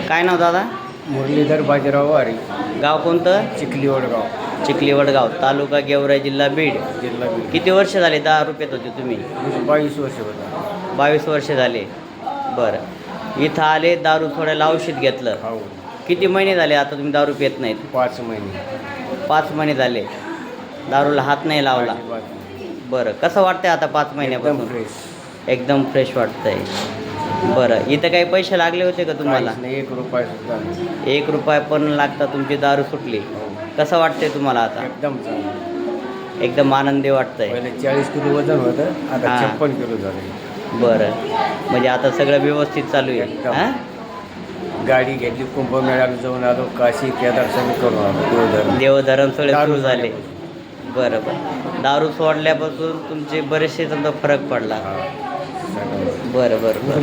काय नाव दादा? मुरलीधर बाजीराव वारी, गाव कोणतं? चिखली वडगाव, चिखली वडगाव, तालुका गेवराई, जिल्हा बीड. जिल्हा बीड. किती वर्ष झाले दारू पित होते तुम्ही? 22 वर्ष होता. 22 वर्ष झाले. बरं, इथं आले, दारू सोडायला औषध घेतलं. हो, किती महिने झाले आता तुम्ही दारू पित नाहीत? 5 महिने. 5 महिने झाले दारूला हात नाही लावला. अजिबात. बरं, कसं वाटतंय आता 5 एकदम महिन्यापासून? फ्रेश. एकदम फ्रेश वाटतंय. बरं, इथं काही पैसे लागले होते का तुम्हाला? काहीच नाही, 1 रुपया सुद्धा नाही. 1 रुपया पण लागता, तुमची दारू सुटली. हो, कसं वाटतंय तुम्हाला आता? एकदम चांगलं. एकदम आनंदी वाटतंय. पहिले 40 किलो वजन होतं, आता हां. 56 किलो झालं. बरं, म्हणजे आता सगळं व्यवस्थित चालू आहे. एकदम. हां, गाडी घेतली, कुंभमेळ्याला जाऊन आलो, काशी केदार सगळं करून आलो. देवधर्म. देवधर्म सगळे दारू सुरू झाले. बरं बरं, दारू सोडल्यापासून तुमचे बरेचसे समजा फरक पडला. हां, सगळं. बरं बरं बरं.